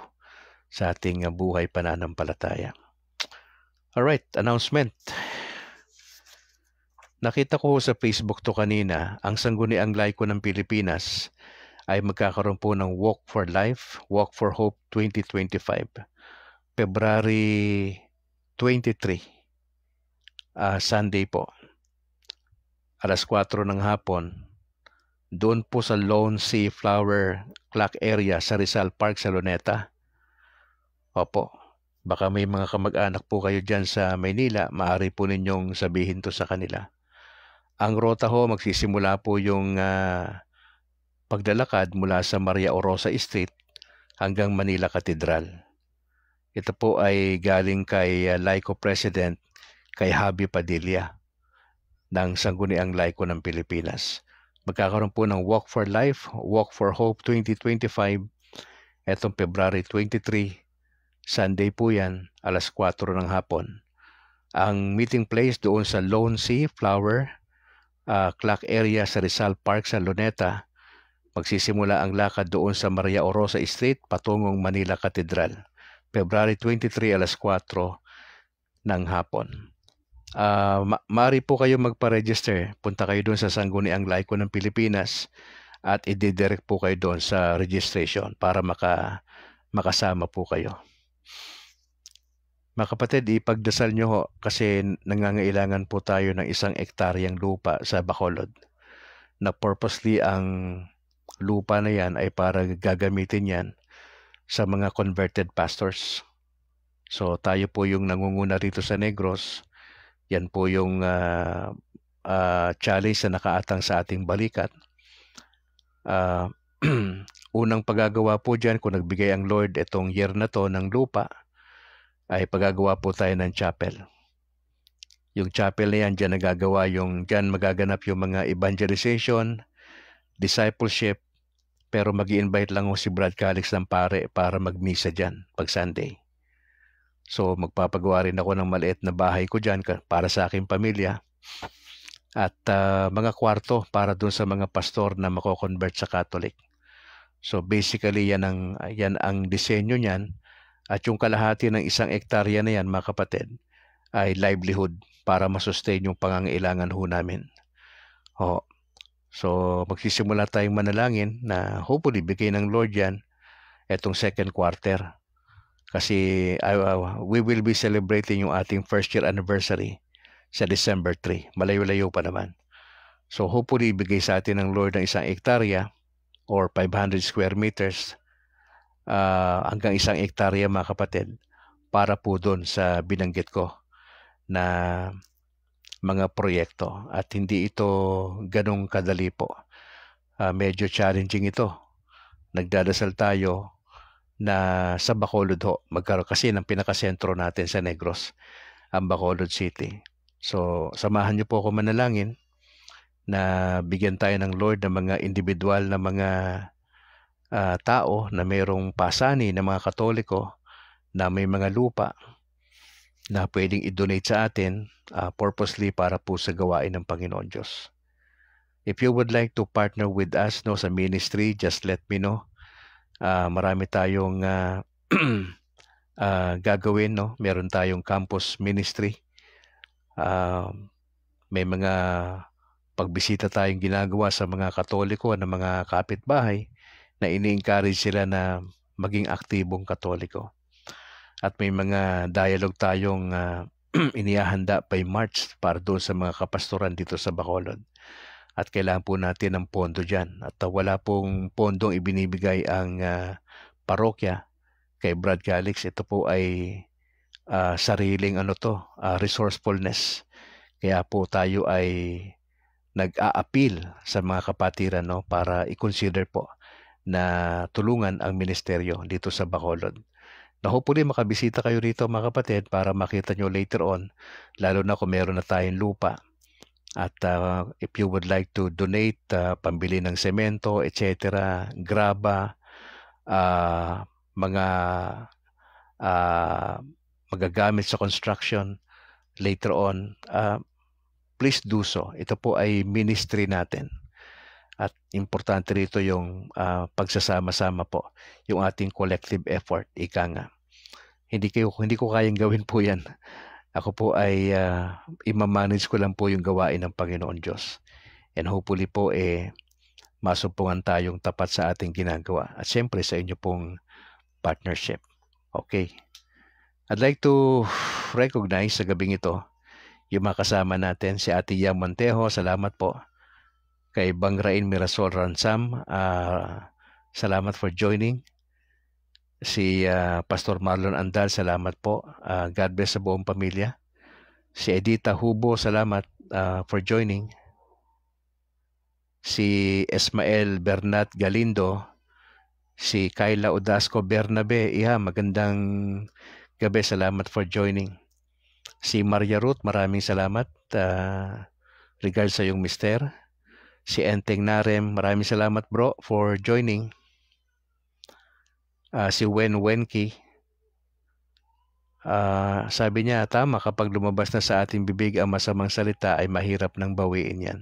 sa ating buhay pananampalataya. Alright, announcement. Nakita ko sa Facebook to kanina, ang Sangguniang Laiko ng Pilipinas ay magkakaroon po ng Walk for Life, Walk for Hope 2025. February 23, Sunday po. Alas 4 ng hapon, doon po sa Lone Sea Flower Clock area sa Rizal Park sa Luneta. Opo, baka may mga kamag-anak po kayo dyan sa Maynila, maaari po ninyong sabihin to sa kanila. Ang rota ho, magsisimula po yung paglalakad mula sa Maria Orosa Street hanggang Manila Cathedral. Ito po ay galing kay Laiko President, kay Javi Padilla ng Sangguniang Laiko ng Pilipinas. Magkakaroon po ng Walk for Life, Walk for Hope 2025, etong February 23, Sunday po yan, alas 4 ng hapon. Ang meeting place doon sa Lone Sea Flower Clock area sa Rizal Park sa Luneta. Magsisimula ang lakad doon sa Maria Orosa Street patungong Manila Cathedral. February 23 alas 4 ng hapon. Maaari po kayo magpa-register. Punta kayo doon sa Sangguniang Laiko ng Pilipinas at i-direct po kayo doon sa registration para makasama po kayo. Mga kapatid, ipagdasal nyo ho kasi nangangailangan po tayo ng 1 hektaryang lupa sa Bacolod na purposely ang lupa na yan ay para gagamitin yan sa mga converted pastors. So tayo po yung nangunguna rito sa Negros. Yan po yung challenge na nakaatang sa ating balikat. Unang paggagawa po dyan, kung nagbigay ang Lord itong year na to ng lupa, ay paggagawa po tayo ng chapel. Yung chapel na yan, dyan magaganap yung mga evangelization, discipleship, pero mag-i-invite lang si Brad Calix ng pare para magmisa dyan pag Sunday. So magpapagawa rin ako ng maliit na bahay ko dyan para sa aking pamilya at mga kwarto para dun sa mga pastor na mako-convert sa Catholic. So basically yan ang disenyo niyan. At yung kalahati ng 1 hektarya na yan, mga kapatid, ay livelihood para masustain yung pangangailangan ho namin. So magsisimula tayong manalangin na hopefully bigay ng Lord yan etong second quarter. Kasi we will be celebrating yung ating first year anniversary sa December 3. Malayo-layo pa naman. So hopefully bigay sa atin ng Lord ng 1 hektarya or 500 square meters hanggang 1 hektarya, mga kapatid, para po doon sa binanggit ko na mga proyekto. At hindi ito ganong kadali po. Medyo challenging ito. Nagdadasal tayo na sa Bacolod ho, magkaroon kasi ng pinakasentro natin sa Negros, ang Bacolod City. So samahan niyo po ako manalangin na bigyan tayo ng Lord ng mga individual na mga tao na mayroong pasani na mga Katoliko na may mga lupa na pwedeng i-donate sa atin purposely para po sa gawain ng Panginoon Diyos. If you would like to partner with us sa ministry, just let me know. Marami tayong gagawin, no? Meron tayong campus ministry. May mga pagbisita tayong ginagawa sa mga Katoliko na mga kapitbahay na ini-encourage sila na maging aktibong Katoliko. At may mga dialogue tayong inihahanda by March para doon sa mga kapastoran dito sa Bacolod. At kailangan po natin ng pondo dyan. At wala pong pondong ibinibigay ang parokya kay Brad Calix. Ito po ay sariling resourcefulness. Kaya po tayo ay nag-a-appeal sa mga kapatiran, no, para i-consider po na tulungan ang ministeryo dito sa Bacolod. Na hopefully makabisita kayo rito mga kapatid para makita nyo later on, lalo na kung meron na tayong lupa. At if you would like to donate, pambili ng semento, etc., graba, mga magagamit sa construction later on, please do so. Ito po ay ministry natin. At importante rito yung pagsasama-sama po, yung ating collective effort, ika nga. Hindi ko kayang gawin po yan. Ako po ay imamanage ko lang po yung gawain ng Panginoon Diyos. And hopefully po masumpungan tayong tapat sa ating ginagawa. At siyempre sa inyo pong partnership. Okay. I'd like to recognize sa gabing ito yung mga kasama natin, si Ate Yam Montejo, salamat po. Kay Bangrain Mirasol Ransam, salamat for joining. Si Pastor Marlon Andal, salamat po. God bless sa buong pamilya. Si Edita Hubo, salamat for joining. Si Esmael Bernat Galindo, si Kayla Odasco Bernabe, magandang gabi, salamat for joining. Si Maria Ruth, maraming salamat. Regards sa iyong mister. Si Enteng Narem, maraming salamat bro for joining. Si Wen Wenki, sabi niya, tama, kapag lumabas na sa ating bibig ang masamang salita ay mahirap nang bawiin yan.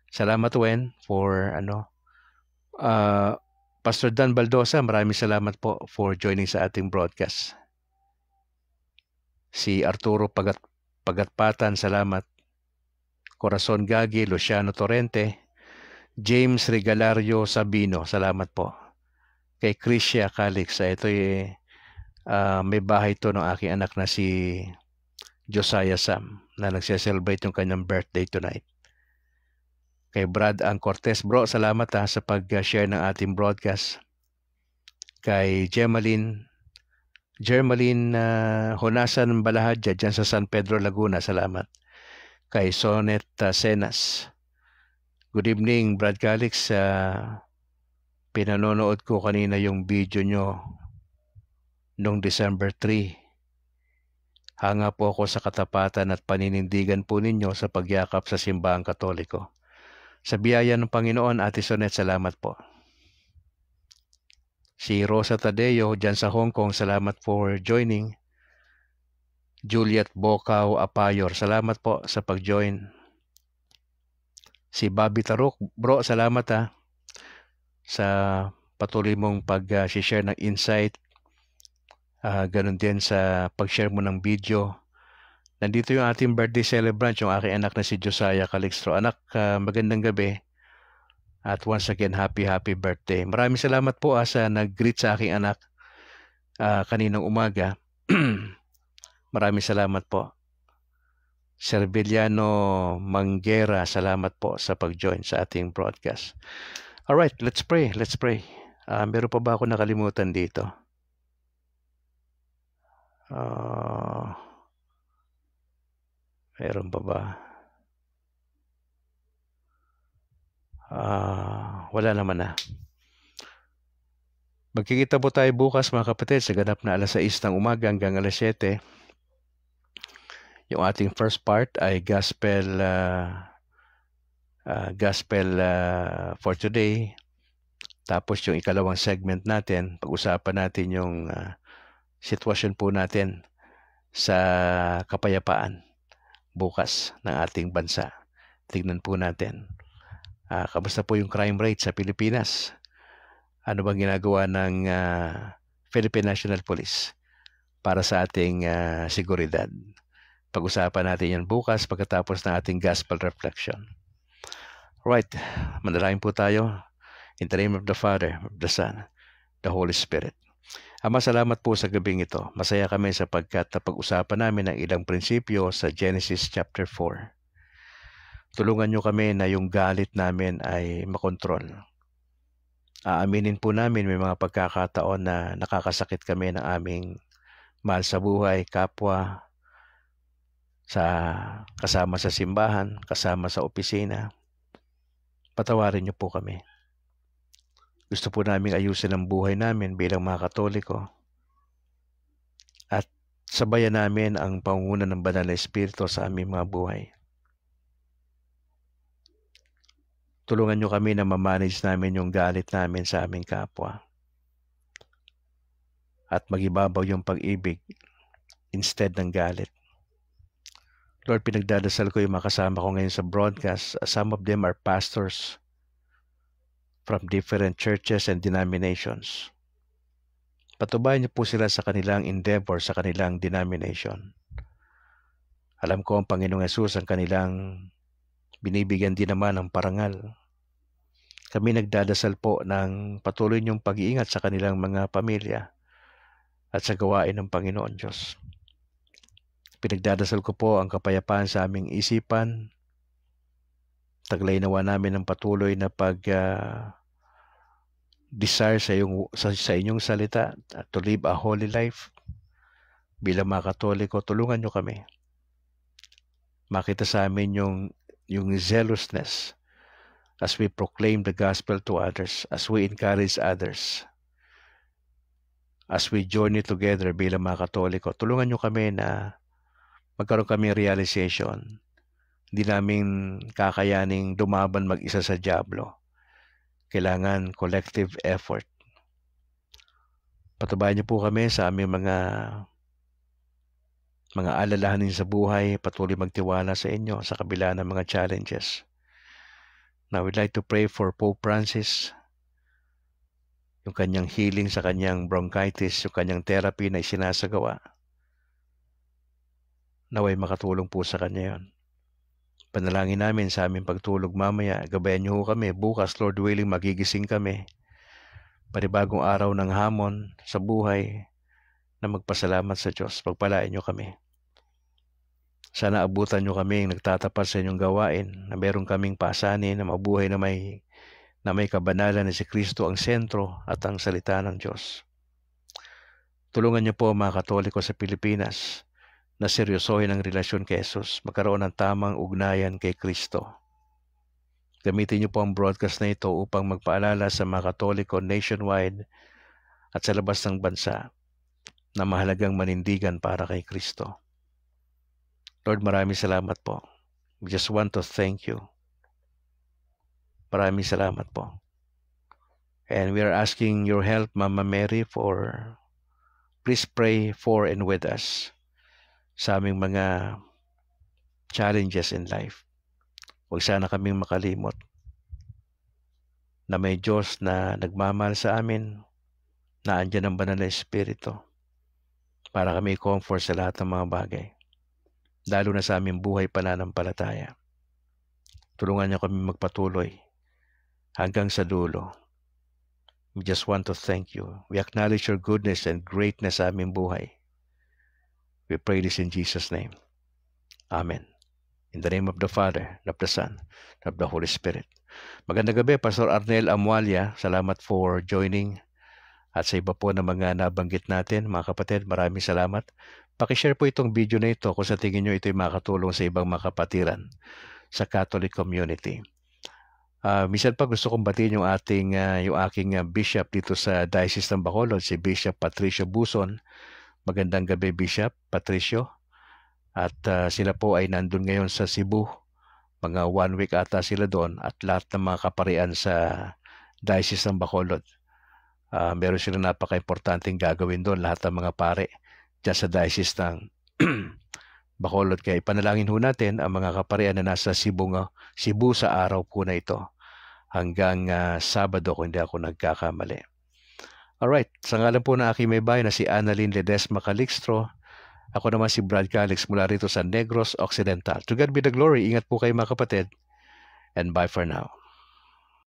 Salamat Wen for Pastor Dan Baldosa, maraming salamat po for joining sa ating broadcast. Si Arturo Pagatpatan, salamat. Corazon Gagi, Luciano Torrente, James Regalario Sabino, salamat po. Kay Chrisia Calix, ito may bahay to ng aking anak na si Josiah Sam na nagse-celebrate yung kanyang birthday tonight. Kay Brad Ang Cortez, bro, salamat sa pag-share ng ating broadcast. Kay Germaline Honasan Balahadja dyan sa San Pedro, Laguna, salamat. Kay Sonet Senas, good evening Brad Calix, pinanonood ko kanina yung video nyo noong December 3. Hanga po ako sa katapatan at paninindigan po ninyo sa pagyakap sa simbahang Katoliko. Sa biyaya ng Panginoon, Ate Sonet, salamat po. Si Rosa Tadeo dyan sa Hong Kong, salamat for joining. Juliet Bocao Apayor, salamat po sa pag-join. Si Bobby Taruk, bro, salamat sa patuloy mong pag-share ng insight. Ganun din sa pag-share mo ng video. Nandito yung ating birthday celebrant, yung aking anak na si Josiah Calixtro. Anak, magandang gabi. At once again, happy birthday. Maraming salamat po sa nag-greet sa aking anak kaninang umaga. Maraming salamat po. Serviliano Manguera, salamat po sa pag-join sa ating broadcast. Alright, let's pray. Meron pa ba ako nakalimutan dito? Meron pa ba? Wala naman na. Magkikita po tayo bukas mga kapatid sa ganap na alas 6 ng umaga hanggang alas 7. Yung ating first part ay gospel for today. Tapos yung ikalawang segment natin, pag-usapan natin yung sitwasyon po natin sa kapayapaan bukas ng ating bansa. Tignan po natin. Kamusta po yung crime rate sa Pilipinas? Ano bang ginagawa ng Philippine National Police? para sa ating seguridad. Pag-usapan natin yan bukas pagkatapos ng ating gospel reflection. Right, manalangin po tayo. In the name of the Father, of the Son, the Holy Spirit. Ama, salamat po sa gabing ito. Masaya kami sapagkat napag-usapan namin ang ilang prinsipyo sa Genesis chapter 4. Tulungan nyo kami na yung galit namin ay makontrol. Aaminin po namin may mga pagkakataon na nakakasakit kami ng aming mahal sa buhay, kapwa, kasama sa simbahan, kasama sa opisina. Patawarin niyo po kami. Gusto po namin ayusin ang buhay namin bilang mga Katoliko at sabayan namin ang pangunguna ng Banal na Espiritu sa aming mga buhay. Tulungan niyo kami na mamanage namin yung galit namin sa aming kapwa at magibabaw yung pag-ibig instead ng galit. Lord, pinagdadasal ko yung mga kasama ko ngayon sa broadcast. Some of them are pastors from different churches and denominations. Patubayan niyo po sila sa kanilang endeavor, sa kanilang denomination. Alam ko ang Panginoong Hesus ang kanilang binibigyan din naman ng parangal. Kami nagdadasal po ng patuloy niyong pag-iingat sa kanilang mga pamilya at sa gawain ng Panginoon Diyos. Pinagdadasal ko po ang kapayapaan sa aming isipan. Taglay nawa namin ng patuloy na desire sa inyong salita to live a holy life. Bilang mga Katoliko, tulungan nyo kami. Makita sa amin yung zealousness as we proclaim the gospel to others, as we encourage others, as we journey together bilang mga Katoliko. Tulungan nyo kami na magkaroon kami realization. Hindi namin kakayaning dumaban mag-isa sa dyablo. Kailangan collective effort. Patubayan niyo po kami sa aming mga alalahanin sa buhay. Patuloy magtiwala sa inyo sa kabila ng mga challenges. Now, we'd like to pray for Pope Francis. Yung kanyang healing sa kanyang bronchitis, yung kanyang therapy na isinasagawa. Naway makatulong po sa kanya yon. Panalangin namin sa aming pagtulog mamaya. Gabayan niyo kami. Bukas, Lord willing, magigising kami. Panibagong araw ng hamon sa buhay na magpasalamat sa Diyos. Pagpalain niyo kami. Sana abutan niyo kami nagtatapat sa inyong gawain na meron kaming pasanin na mabuhay na may kabanalan na si Kristo ang sentro at ang salita ng Diyos. Tulungan niyo po mga Katoliko sa Pilipinas na seryosohin ang relasyon kay Jesus, magkaroon ng tamang ugnayan kay Kristo. Gamitin niyo po ang broadcast na ito upang magpaalala sa mga Katoliko nationwide at sa labas ng bansa na mahalagang manindigan para kay Kristo. Lord, maraming salamat po. We just want to thank you. Maraming salamat po. And we are asking your help, Mama Mary, please pray for and with us sa aming mga challenges in life. Huwag sana kaming makalimot na may Diyos na nagmamahal sa amin, na andyan ang Banal na Espiritu para kami comfort sa lahat ng mga bagay, lalo na sa aming buhay pananampalataya. Tulungan niyo kami magpatuloy hanggang sa dulo. We just want to thank you. We acknowledge your goodness and greatness sa aming buhay. We pray this in Jesus' name. Amen. In the name of the Father, of the Son, of the Holy Spirit. Magandang gabi, Pastor Arnel Amualia. Salamat for joining. At sa iba po na mga nabanggit natin, mga kapatid, maraming salamat. Pakishare po itong video na ito kung sa tingin nyo ito'y makatulong sa ibang mga kapatiran sa Catholic community. Minsan pa gusto kong batiin yung aking bishop dito sa Diocese ng Bacolod, si Bishop Patricio Buson. Magandang gabi, Bishop Patricio. At sila po ay nandun ngayon sa Cebu. Mga 1 week ata sila doon at lahat ng mga kaparian sa Diocese ng Bacolod. Meron silang napaka-importanting gagawin doon, lahat ng mga pare dyan sa Diocese ng Bacolod. Kaya ipanalangin ho natin ang mga kaparian na nasa Cebu sa araw po na ito hanggang Sabado kung hindi ako nagkakamali. Alright, sa ngalan po ng aking may bahay na si Annalyn Ledesma Calixtro, ako naman si Brad Calix mula rito sa Negros Occidental. To God be the glory. Ingat po kayo mga kapatid. And bye for now.